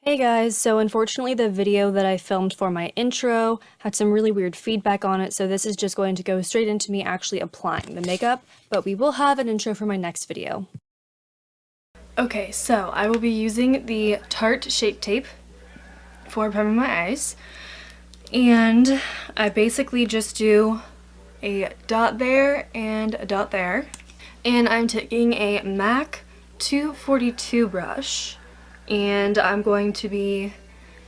Hey guys, so unfortunately the video that I filmed for my intro had some really weird feedback on it, so this is just going to go straight into me actually applying the makeup, but we will have an intro for my next video. Okay, so I will be using the Tarte Shape Tape for priming my eyes, and I basically just do a dot there and a dot there, and I'm taking a MAC 242 brush, and I'm going to be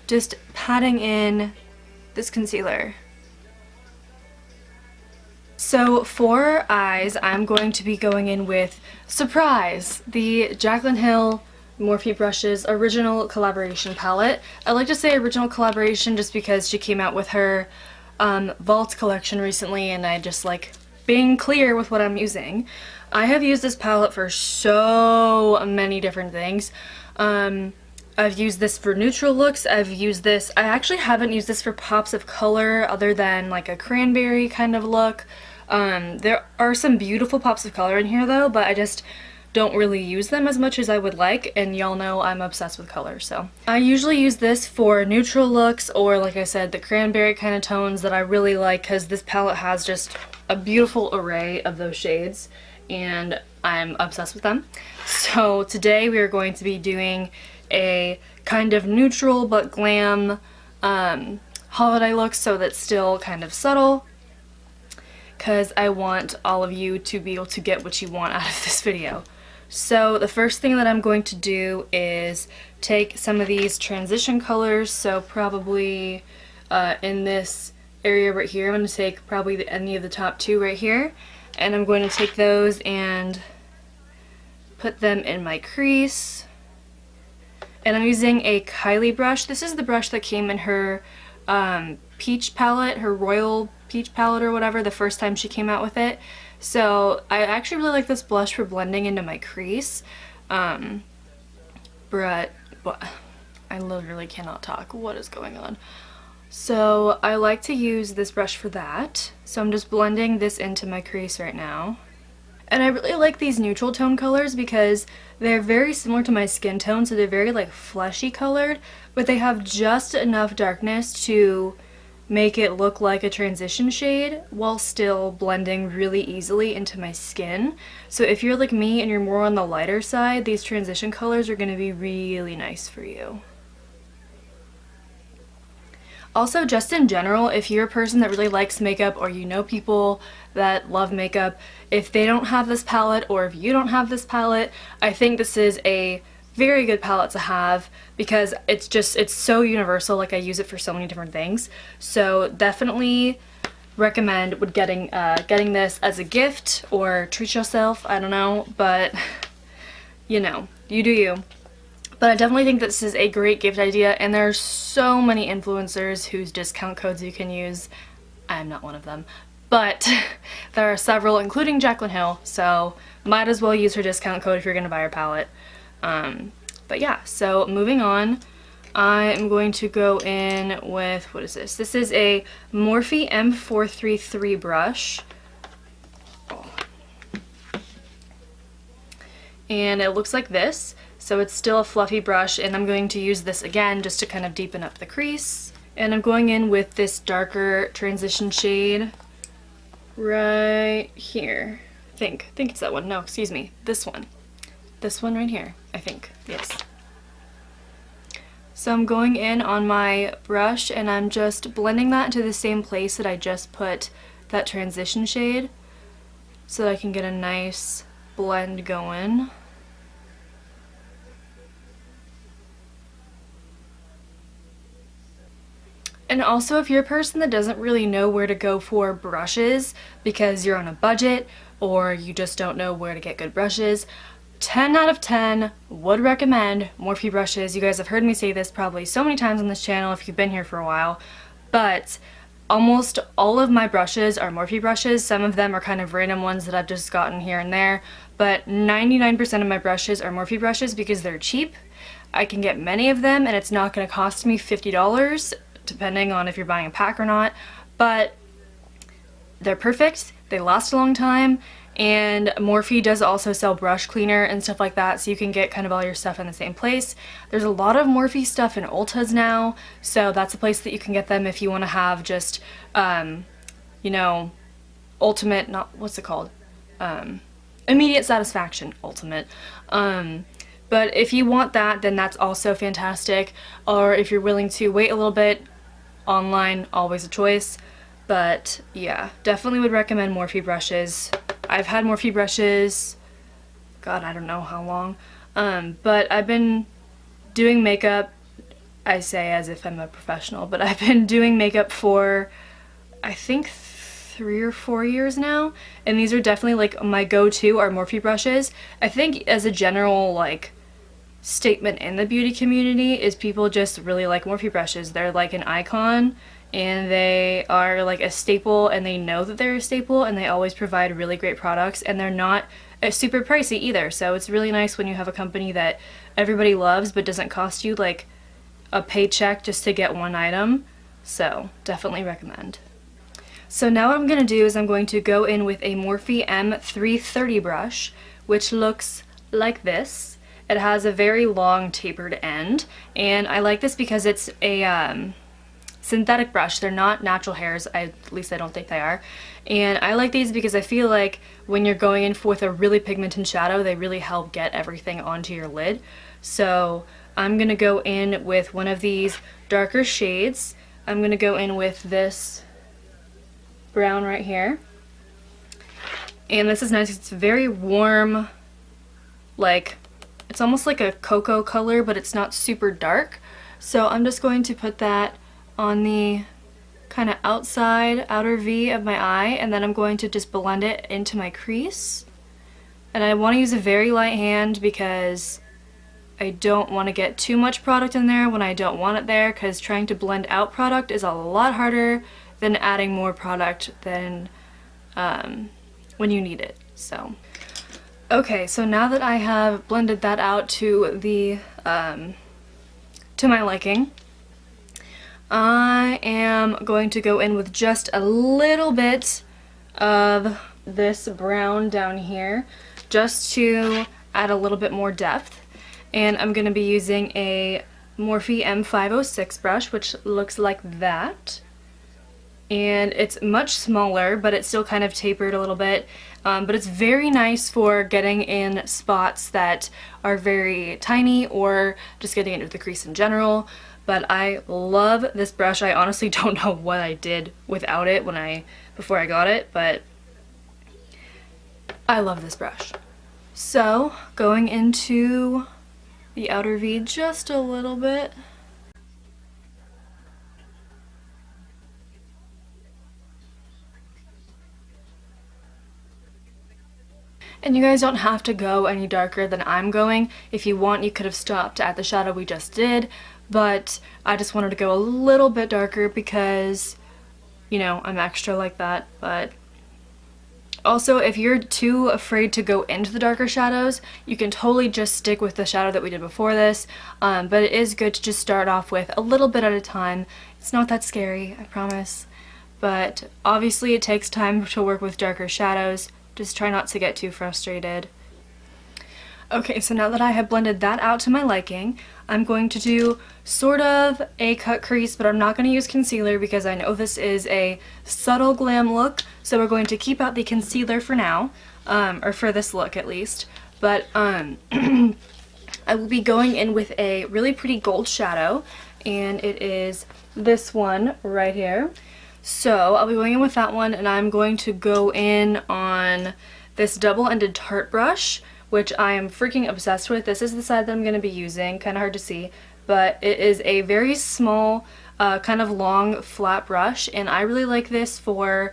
just patting in this concealer. So for eyes, I'm going to be going in with, surprise, the Jaclyn Hill Morphe brushes original collaboration palette. I like to say original collaboration just because she came out with her Vault collection recently, and I just like being clear with what I'm using. I have used this palette for so many different things. I've used this for neutral looks. I actually haven't used this for pops of color other than like a cranberry kind of look. There are some beautiful pops of color in here though, but I just don't really use them as much as I would like, and y'all know I'm obsessed with color, so. I usually use this for neutral looks or, like I said, the cranberry kind of tones that I really like because this palette has just a beautiful array of those shades, and I'm obsessed with them. So today we are going to be doing a kind of neutral but glam holiday look, so that's still kind of subtle, because I want all of you to be able to get what you want out of this video. So the first thing that I'm going to do is take some of these transition colors, so probably in this area right here, I'm going to take probably any of the top two right here, and I'm going to take those and put them in my crease. And I'm using a Kylie brush. This is the brush that came in her peach palette, her royal peach palette or whatever, the first time she came out with it. So I actually really like this blush for blending into my crease. But I literally cannot talk. What is going on? So I like to use this brush for that. So I'm just blending this into my crease right now. And I really like these neutral tone colors because they're very similar to my skin tone, so they're very like fleshy colored, but they have just enough darkness to make it look like a transition shade while still blending really easily into my skin. So if you're like me and you're more on the lighter side, these transition colors are going to be really nice for you. Also, just in general, if you're a person that really likes makeup or you know people that love makeup, if they don't have this palette or if you don't have this palette, I think this is a very good palette to have because it's so universal. Like, I use it for so many different things. So definitely recommend getting this as a gift or treat yourself. I don't know, but you know, you do you. But I definitely think this is a great gift idea, and there are so many influencers whose discount codes you can use. I'm not one of them, but there are several, including Jaclyn Hill, so might as well use her discount code if you're going to buy her palette. But yeah, so moving on, I am going to go in with, what is this? This is a Morphe M433 brush. And it looks like this. So it's still a fluffy brush, and I'm going to use this again just to kind of deepen up the crease. And I'm going in with this darker transition shade right here. I think it's that one. No, excuse me. This one. This one right here, I think. Yes. So I'm going in on my brush, and I'm just blending that into the same place that I just put that transition shade so that I can get a nice blend going. And also, if you're a person that doesn't really know where to go for brushes because you're on a budget or you just don't know where to get good brushes, 10 out of 10 would recommend Morphe brushes. You guys have heard me say this probably so many times on this channel if you've been here for a while, but almost all of my brushes are Morphe brushes. Some of them are kind of random ones that I've just gotten here and there, but 99% of my brushes are Morphe brushes because they're cheap. I can get many of them and it's not going to cost me $50. Depending on if you're buying a pack or not, but they're perfect, they last a long time, And Morphe does also sell brush cleaner and stuff like that, so you can get kind of all your stuff in the same place. There's a lot of Morphe stuff in Ulta's now, so that's a place that you can get them if you want to have just, you know, ultimate, not, what's it called? Immediate satisfaction, ultimate. But if you want that, then that's also fantastic. Or if you're willing to wait a little bit, online, always a choice. But yeah, definitely would recommend Morphe brushes. I've had Morphe brushes, God, I don't know how long. But I've been doing makeup, I say as if I'm a professional, but I've been doing makeup for, I think, 3 or 4 years now. And these are definitely like my go-to are Morphe brushes. I think as a general like statement in the beauty community is people just really like Morphe brushes. They're like an icon, and they are like a staple, and they know that they're a staple, and they always provide really great products, and they're not super pricey either. So it's really nice when you have a company that everybody loves but doesn't cost you like a paycheck just to get one item. So definitely recommend. So now what I'm going to do is I'm going to go in with a Morphe M330 brush, which looks like this. It has a very long tapered end, and I like this because it's a synthetic brush. They're not natural hairs, at least I don't think they are. And I like these because I feel like when you're going in with a really pigmented shadow, they really help get everything onto your lid. So I'm going to go in with one of these darker shades. I'm going to go in with this brown right here. And this is nice. It's very warm, like, it's almost like a cocoa color, but it's not super dark. So I'm just going to put that on the kind of outer V of my eye, and then I'm going to just blend it into my crease. And I want to use a very light hand because I don't want to get too much product in there when I don't want it there, because trying to blend out product is a lot harder than adding more product than when you need it. So okay, so now that I have blended that out to the to my liking, I am going to go in with just a little bit of this brown down here just to add a little bit more depth. And I'm going to be using a Morphe M506 brush, which looks like that. And it's much smaller, but it's still kind of tapered a little bit. But it's very nice for getting in spots that are very tiny, or just getting into the crease in general. But I love this brush. I honestly don't know what I did without it before I got it, but I love this brush. So going into the outer V just a little bit. And you guys don't have to go any darker than I'm going. If you want, you could have stopped at the shadow we just did, but I just wanted to go a little bit darker because, you know, I'm extra like that. But also, if you're too afraid to go into the darker shadows, you can totally just stick with the shadow that we did before this, but it is good to just start off with a little bit at a time. It's not that scary, I promise. But obviously it takes time to work with darker shadows. Just try not to get too frustrated. Okay, so now that I have blended that out to my liking, I'm going to do sort of a cut crease, but I'm not going to use concealer because I know this is a subtle glam look, so we're going to keep out the concealer for now, or for this look at least. But I will be going in with a really pretty gold shadow, and it is this one right here. So I'll be going in with that one, and I'm going to go in on this double-ended Tarte brush, which I am freaking obsessed with. This is the side that I'm going to be using, kind of hard to see, but it is a very small, kind of long, flat brush, and I really like this for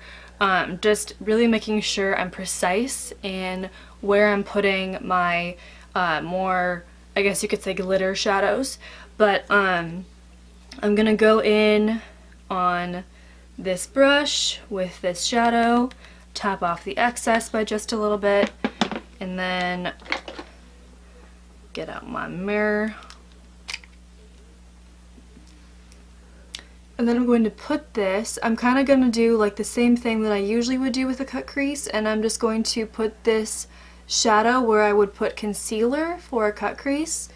just really making sure I'm precise in where I'm putting my more, I guess you could say, glitter shadows. But I'm going to go in on this brush with this shadow, tap off the excess by just a little bit, and then get out my mirror And then I'm going to put this, I'm kind of going to do like the same thing that I usually would do with a cut crease, and I'm just going to put this shadow where I would put concealer for a cut crease.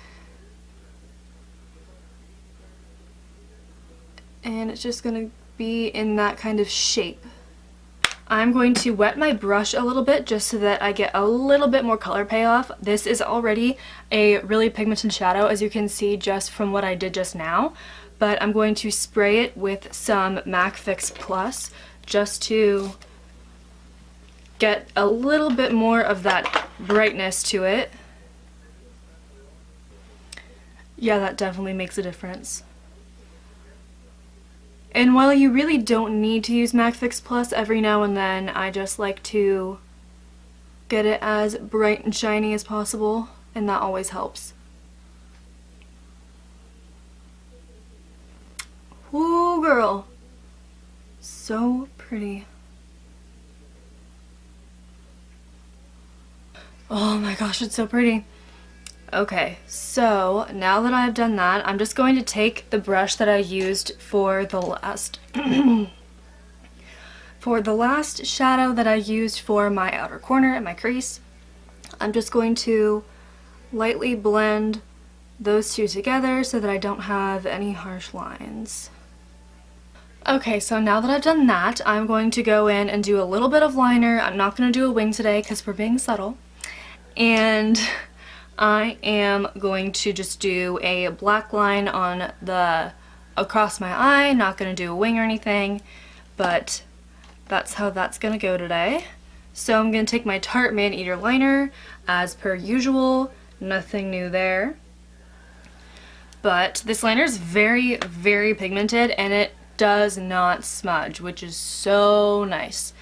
And it's just going to be in that kind of shape. I'm going to wet my brush a little bit just so that I get a little bit more color payoff. This is already a really pigmented shadow, as you can see just from what I did just now. But I'm going to spray it with some MAC Fix Plus just to get a little bit more of that brightness to it. Yeah, that definitely makes a difference. And while you really don't need to use MAC Fix Plus, every now and then I just like to get it as bright and shiny as possible, and that always helps. Ooh, girl. So pretty. Oh my gosh, it's so pretty. Okay, so now that I've done that, I'm just going to take the brush that I used for the last shadow that I used for my outer corner and my crease. I'm just going to lightly blend those two together so that I don't have any harsh lines. Okay, so now that I've done that, I'm going to go in and do a little bit of liner. I'm not going to do a wing today because we're being subtle. And I am going to just do a black line on the across my eye. Not going to do a wing or anything, but that's how that's going to go today. So I'm going to take my Tarte Maneater liner as per usual. Nothing new there. But this liner is very, very pigmented, and it does not smudge, which is so nice.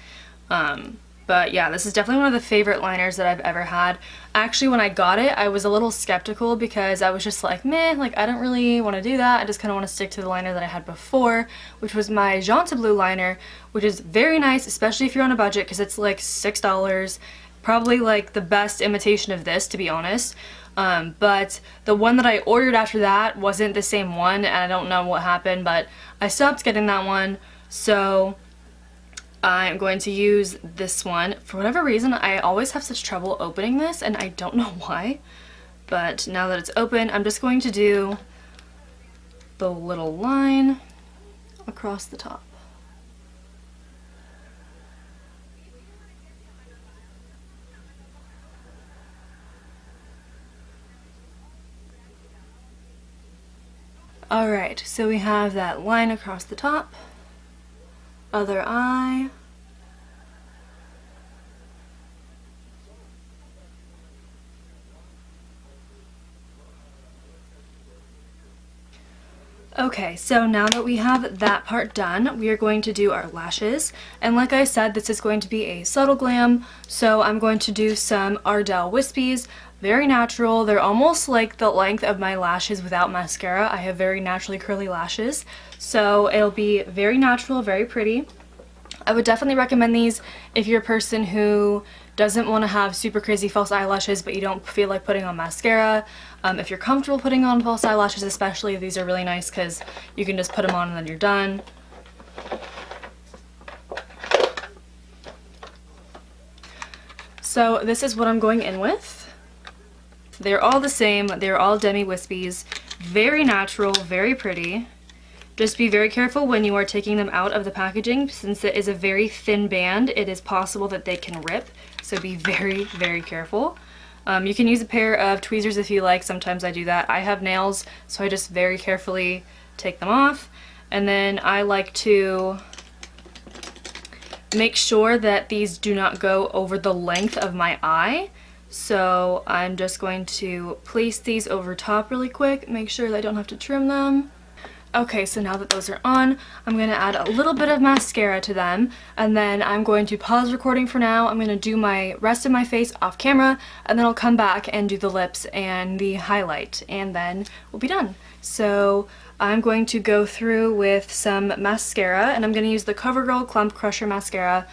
But yeah, this is definitely one of the favorite liners that I've ever had. Actually, when I got it, I was a little skeptical because I was just like, meh, like I don't really want to do that. I just kind of want to stick to the liner that I had before, which was my Jaclyn Blue liner, which is very nice, especially if you're on a budget, because it's like $6. Probably like the best imitation of this, to be honest. But the one that I ordered after that wasn't the same one, and I don't know what happened, but I stopped getting that one, so I'm going to use this one. For whatever reason, I always have such trouble opening this, and I don't know why, but now that it's open, I'm just going to do the little line across the top. Alright, so we have that line across the top, other eye, okay, so now that we have that part done, we are going to do our lashes. And like I said, this is going to be a subtle glam, so I'm going to do some Ardell Wispies. Very natural. They're almost like the length of my lashes without mascara. I have very naturally curly lashes, so it'll be very natural, very pretty. I would definitely recommend these if you're a person who doesn't want to have super crazy false eyelashes but you don't feel like putting on mascara. If you're comfortable putting on false eyelashes especially, these are really nice because you can just put them on and then you're done. So this is what I'm going in with. They're all the same. They're all Demi Wispies. Very natural, very pretty. Just be very careful when you are taking them out of the packaging. Since it is a very thin band, it is possible that they can rip. So be very, very careful. You can use a pair of tweezers if you like. Sometimes I do that. I have nails, so I just very carefully take them off. And then I like to make sure that these do not go over the length of my eye. So I'm just going to place these over top really quick, make sure that I don't have to trim them. Okay, so now that those are on, I'm going to add a little bit of mascara to them, and then I'm going to pause recording for now. I'm going to do my rest of my face off camera, and then I'll come back and do the lips and the highlight, and then we'll be done. So I'm going to go through with some mascara, and I'm going to use the Covergirl Clumpcrusher mascara.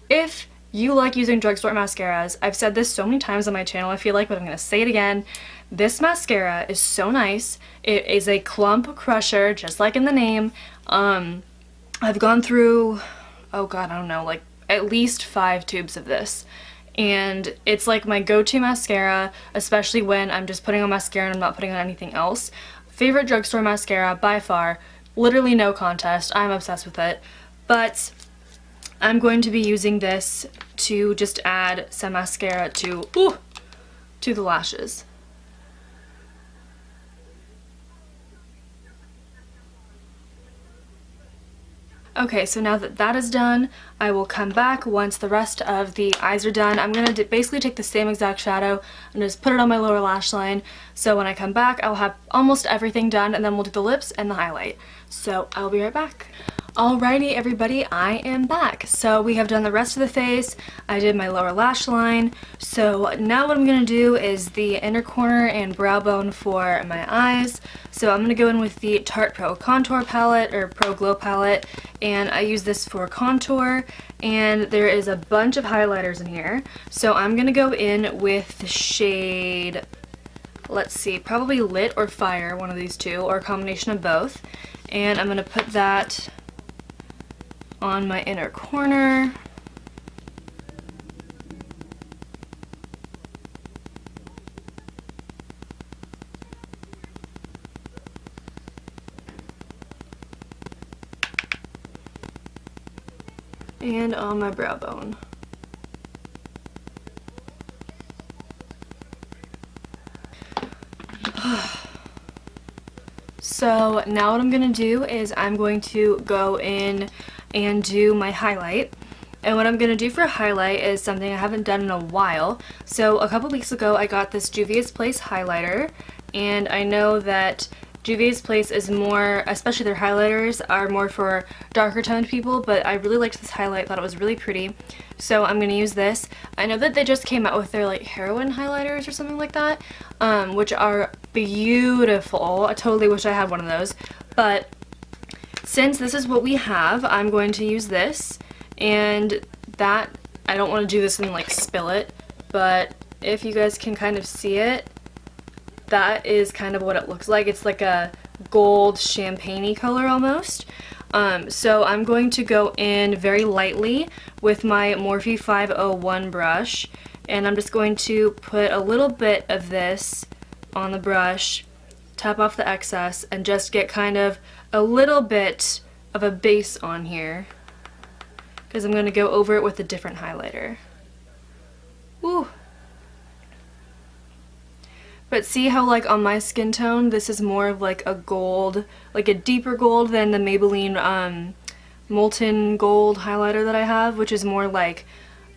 If you like using drugstore mascaras, I've said this so many times on my channel, I feel like, but I'm going to say it again. This mascara is so nice. It is a Clumpcrusher, just like in the name. I've gone through, oh god, I don't know, like at least 5 tubes of this. And it's like my go-to mascara, especially when I'm just putting on mascara and I'm not putting on anything else. Favorite drugstore mascara by far. Literally no contest. I'm obsessed with it. But I'm going to be using this to just add some mascara to the lashes. Okay, so now that that is done, I will come back once the rest of the eyes are done. I'm going to basically take the same exact shadow and just put it on my lower lash line. So when I come back, I'll have almost everything done, and then we'll do the lips and the highlight. So I'll be right back. Alrighty everybody, I am back. So we have done the rest of the face. I did my lower lash line. So now what I'm going to do is the inner corner and brow bone for my eyes. So I'm going to go in with the Tarte Pro Contour palette, or Pro Glow palette, and I use this for contour, and there is a bunch of highlighters in here. So I'm going to go in with the shade, let's see, probably Lit or Fire, one of these two, or a combination of both. And I'm going to put that on my inner corner. And on my brow bone. So now what I'm going to do is I'm going to go in and do my highlight. And what I'm going to do for highlight is something I haven't done in a while. So a couple weeks ago I got this Juvia's Place highlighter, and I know that Juvia's Place is more, especially their highlighters, are more for darker toned people, but I really liked this highlight, thought it was really pretty. So I'm going to use this. I know that they just came out with their like heroin highlighters or something like that, which are beautiful. I totally wish I had one of those. But since this is what we have, I'm going to use this. And that, I don't want to do this and like spill it, but if you guys can kind of see it, that is kind of what it looks like. It's like a gold champagne-y color almost. So I'm going to go in very lightly with my Morphe 501 brush, and I'm just going to put a little bit of this on the brush, tap off the excess, and just get kind of a little bit of a base on here, because I'm going to go over it with a different highlighter. Woo! But see how like on my skin tone, this is more of like a gold, like a deeper gold than the Maybelline Molten Gold highlighter that I have, which is more like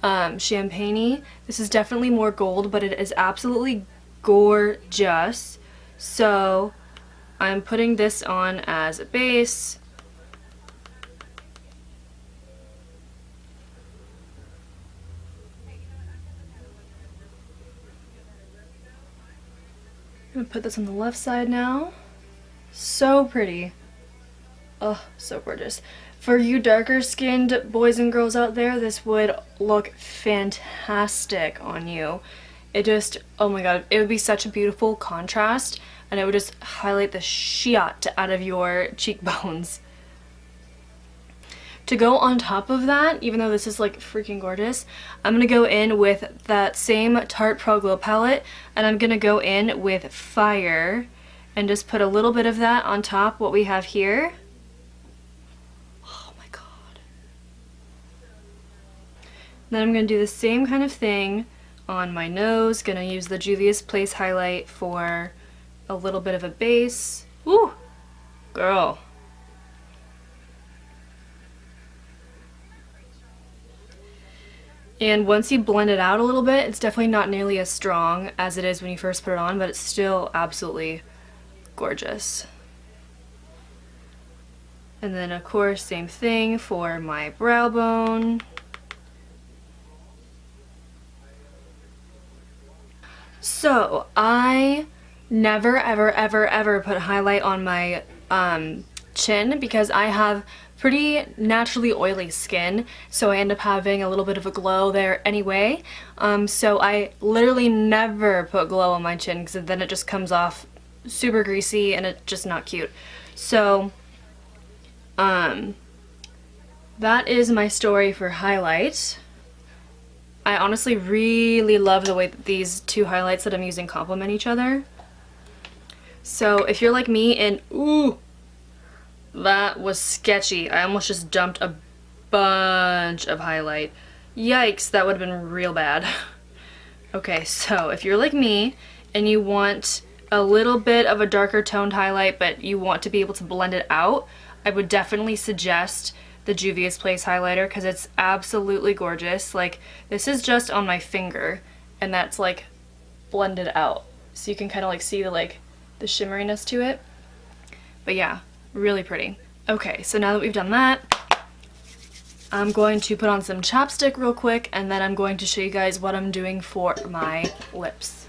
champagne-y. This is definitely more gold, but it is absolutely gorgeous. So I'm putting this on as a base. I'm gonna put this on the left side now. So pretty. Oh, so gorgeous. For you darker skinned boys and girls out there, this would look fantastic on you. It just, oh my god, it would be such a beautiful contrast, and it would just highlight the shit out of your cheekbones. To go on top of that, even though this is like freaking gorgeous, I'm going to go in with that same Tarte Pro Glow palette, and I'm going to go in with Fire and just put a little bit of that on top what we have here. Oh my god. Then I'm going to do the same kind of thing on my nose. Going to use the Juvia's Place highlight for a little bit of a base. Woo! Girl. And once you blend it out a little bit, it's definitely not nearly as strong as it is when you first put it on, but it's still absolutely gorgeous. And then of course, same thing for my brow bone. So I never ever ever ever put highlight on my chin because I have pretty naturally oily skin, so I end up having a little bit of a glow there anyway. So I literally never put glow on my chin because then it just comes off super greasy and it's just not cute. So that is my story for highlight. I honestly really love the way that these two highlights that I'm using complement each other. So if you're like me and ooh, that was sketchy. I almost just dumped a bunch of highlight. Yikes, that would have been real bad. Okay, so if you're like me and you want a little bit of a darker toned highlight but you want to be able to blend it out, I would definitely suggest the Juvias Place highlighter because it's absolutely gorgeous. Like, this is just on my finger and that's like blended out. So you can kind of like see the shimmeriness to it. But yeah, really pretty. Okay, so now that we've done that, I'm going to put on some chapstick real quick and then I'm going to show you guys what I'm doing for my lips.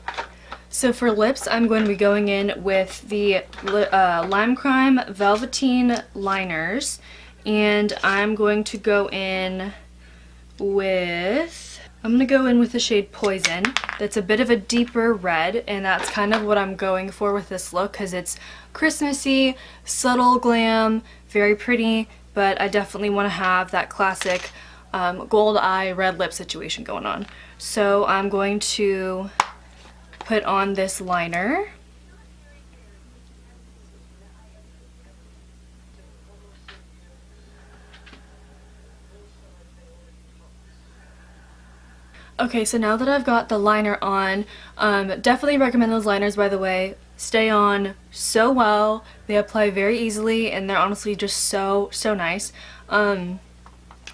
So for lips, I'm going to be going in with the Lime Crime Velveteen liners, and I'm going to go in with the shade Poison. That's a bit of a deeper red, and that's kind of what I'm going for with this look because it's Christmassy, subtle glam, very pretty, but I definitely want to have that classic gold eye red lip situation going on. So I'm going to put on this liner. Okay, so now that I've got the liner on, definitely recommend those liners, by the way. Stay on so well. They apply very easily and they're honestly just so nice.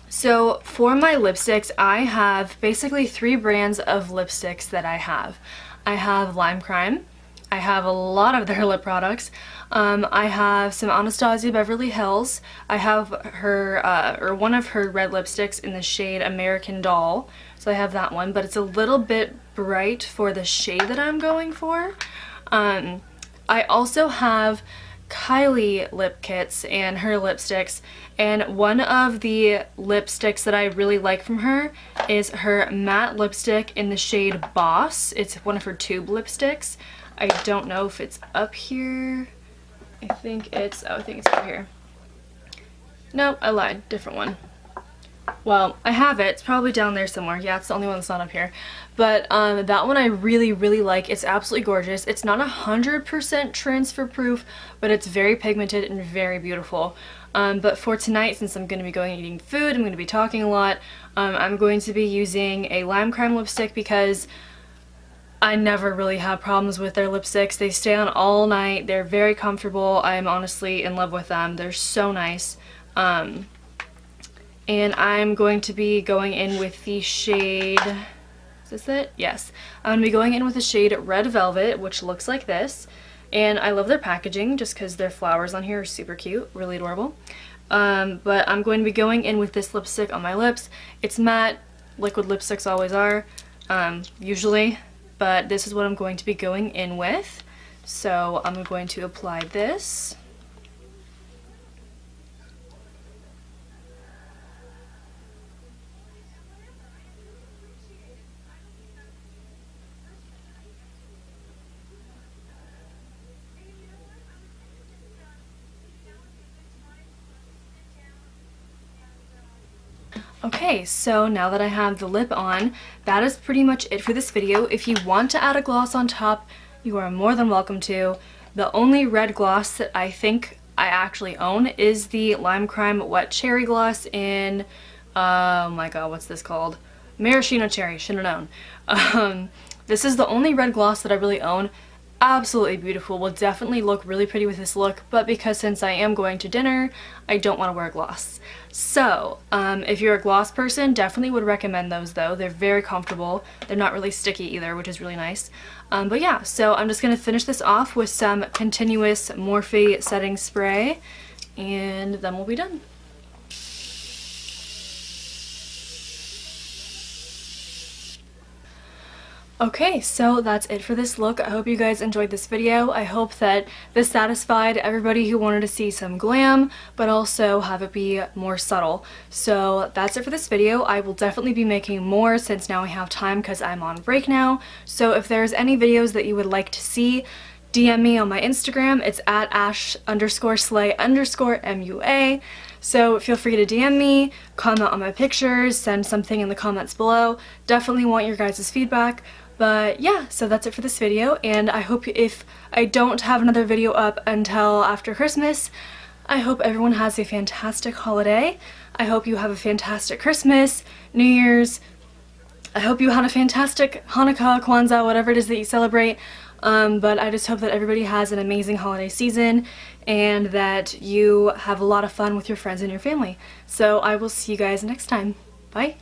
So for my lipsticks, I have basically 3 brands of lipsticks that I have. I have Lime Crime. I have a lot of their lip products. I have some Anastasia Beverly Hills. I have her, or one of her red lipsticks in the shade American Doll. So I have that one, but it's a little bit bright for the shade that I'm going for. I also have Kylie lip kits and her lipsticks, and one of the lipsticks that I really like from her is her matte lipstick in the shade Boss. It's one of her tube lipsticks. I don't know if it's up here. I think it's over here. No, I lied. Different one. Well, I have it. It's probably down there somewhere. Yeah, it's the only one that's not up here. But that one I really like. It's absolutely gorgeous. It's not 100% transfer proof, but it's very pigmented and very beautiful. But for tonight, since I'm going to be going and eating food, I'm going to be talking a lot, I'm going to be using a Lime Crime lipstick because I never really have problems with their lipsticks. They stay on all night. They're very comfortable. I'm honestly in love with them. They're so nice. And I'm going to be going in with the shade, is this it? Yes. I'm going to be going in with the shade Red Velvet, which looks like this. And I love their packaging just because their flowers on here are super cute, really adorable. But I'm going to be going in with this lipstick on my lips. It's matte, liquid lipsticks always are, usually. But this is what I'm going to be going in with. So I'm going to apply this. Okay, so now that I have the lip on, that is pretty much it for this video. If you want to add a gloss on top, you are more than welcome to. The only red gloss that I think I actually own is the Lime Crime Wet Cherry Gloss in, oh my god, what's this called? Maraschino Cherry, should have known. This is the only red gloss that I really own. Absolutely beautiful, will definitely look really pretty with this look, but because since I am going to dinner, I don't want to wear gloss. So, if you're a gloss person, definitely would recommend those though. They're very comfortable. They're not really sticky either, which is really nice. But yeah, so I'm just going to finish this off with some continuous Morphe setting spray, and then we'll be done. Okay, so that's it for this look. I hope you guys enjoyed this video. I hope that this satisfied everybody who wanted to see some glam, but also have it be more subtle. So that's it for this video. I will definitely be making more since now I have time because I'm on break now. So if there's any videos that you would like to see, DM me on my Instagram. It's at ash_slay_MUA. So feel free to DM me, comment on my pictures, send something in the comments below. Definitely want your guys' feedback. But yeah, so that's it for this video, and I hope if I don't have another video up until after Christmas, I hope everyone has a fantastic holiday. I hope you have a fantastic Christmas, New Year's. I hope you had a fantastic Hanukkah, Kwanzaa, whatever it is that you celebrate. But I just hope that everybody has an amazing holiday season and that you have a lot of fun with your friends and your family. So I will see you guys next time. Bye!